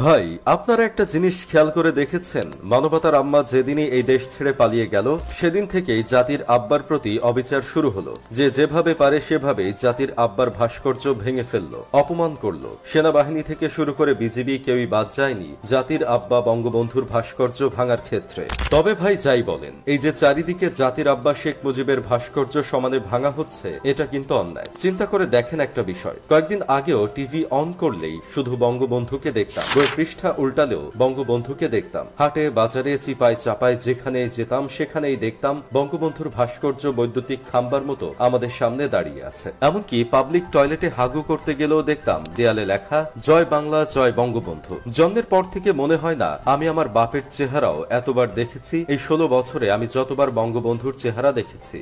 ভাই, আপনারা একটা জিনিস খেয়াল করে দেখেছেন, মানবতার আম্মা যেদিনই এই দেশ ছেড়ে পালিয়ে গেল সেদিন থেকেই জাতির আব্বার প্রতি অবিচার শুরু হলো। যে যেভাবে পারে সেভাবেই জাতির আব্বার ভাস্কর্য ভেঙে ফেললো, অপমান করলো। সেনাবাহিনী থেকে শুরু করে বিজিবি কেউই বাদ যায়নি জাতির আব্বা বঙ্গবন্ধুর ভাস্কর্য ভাঙার ক্ষেত্রে। তবে ভাই যাই বলেন, এই যে চারিদিকে জাতির আব্বা শেখ মুজিবের ভাস্কর্য সমানে ভাঙা হচ্ছে, এটা কিন্তু অন্যায়। চিন্তা করে দেখেন একটা বিষয়, কয়েকদিন আগেও টিভি অন করলেই শুধু বঙ্গবন্ধুকে দেখতাম, পৃষ্ঠা উল্টালেও বঙ্গবন্ধুকে দেখতাম, হাটে বাজারে চিপায় চাপায় যেখানে যেতাম সেখানেই দেখতাম বঙ্গবন্ধুর ভাস্কর্য বৈদ্যুতিক খাম্বার মতো আমাদের সামনে দাঁড়িয়ে আছে। এমনকি পাবলিক টয়লেটে হাগু করতে গেলেও দেখতাম দেয়ালে লেখা জয় বাংলা জয় বঙ্গবন্ধু। জন্মের পর থেকে মনে হয় না আমি আমার বাপের চেহারাও এতবার দেখেছি এই 16 বছরে আমি যতবার বঙ্গবন্ধুর চেহারা দেখেছি।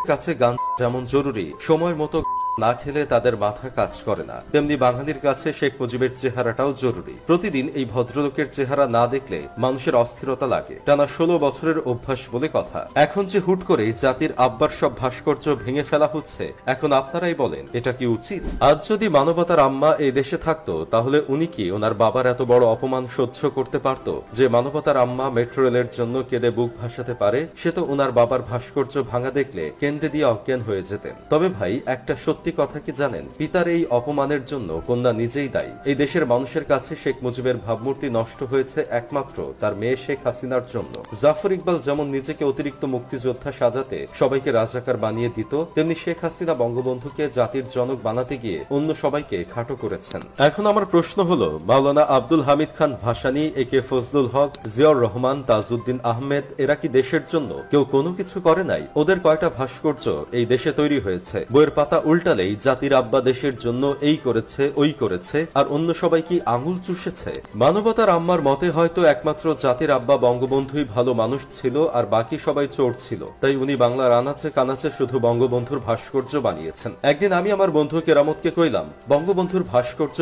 কাছে গান যেমন জরুরি, সময় মতো না খেলে তাদের মাথা কাজ করে না, তেমনি বাঙালির কাছে শেখ মুজিবের চেহারাটাও জরুরি। প্রতিদিন এই ভদ্রলোকের চেহারা না দেখলে মানুষের অস্থিরতা লাগে, টানা 16 বছরের অভ্যাস বলে কথা। এখন যে হুট করে জাতির আব্বার সব ভাস্কর্য ভেঙে ফেলা হচ্ছে, এখন আপনারাই বলেন এটা কি উচিত? আজ যদি মানবতার আম্মা এই দেশে থাকতো, তাহলে উনি কি ওনার বাবার এত বড় অপমান সহ্য করতে পারত? যে মানবতার আম্মা মেট্রো রেলের জন্য কেঁদে বুক ভাসাতে পারে, সে তো ওনার বাবার ভাস্কর্য ভাঙা দেখলে কেন্দ্রে দিয়ে অজ্ঞান হয়ে যেতেন। তবে ভাই, একটা সত্যি কথা কি জানেন, পিতার এই অপমানের জন্য কন্যা নিজেই দায়ী। এই দেশের মানুষের কাছে শেখ মুজিবের ভাবমূর্তি নষ্ট হয়েছে একমাত্র তার মেয়ে শেখ হাসিনার জন্য। জাফর ইকবাল যেমন নিজেকে অতিরিক্ত মুক্তিযোদ্ধা সাজাতে সবাইকে রাজাকার বানিয়ে দিত, তেমনি শেখ হাসিনা বঙ্গবন্ধুকে জাতির জনক বানাতে গিয়ে অন্য সবাইকে খাটো করেছেন। এখন আমার প্রশ্ন হলো, মাওলানা আব্দুল হামিদ খান ভাসানী, এ কে ফজলুল হক, জিয়াউর রহমান, তাজউদ্দিন আহমেদ, এরা কি দেশের জন্য কেউ কোনো কিছু করে নাই? ওদের কয়টা ভাস্কর্য এই দেশে তৈরি হয়েছে? বইয়ের পাতা উল্টালে জাতির আব্বা দেশের জন্য এই করেছে ওই করেছে, আর অন্য সবাই কি আঙুল চুষেছে? মানবতার আম্মার মতে হয়তো একমাত্র জাতির আব্বা বঙ্গবন্ধুই ভালো মানুষ ছিল, আর বাকি সবাই চোর ছিল। তাই উনি বাংলার আনাচে কানাচে শুধু বঙ্গবন্ধুর ভাস্কর্য বানিয়েছেন। একদিন আমি আমার বন্ধু কেরামতকে কইলাম, বঙ্গবন্ধুর ভাস্কর্য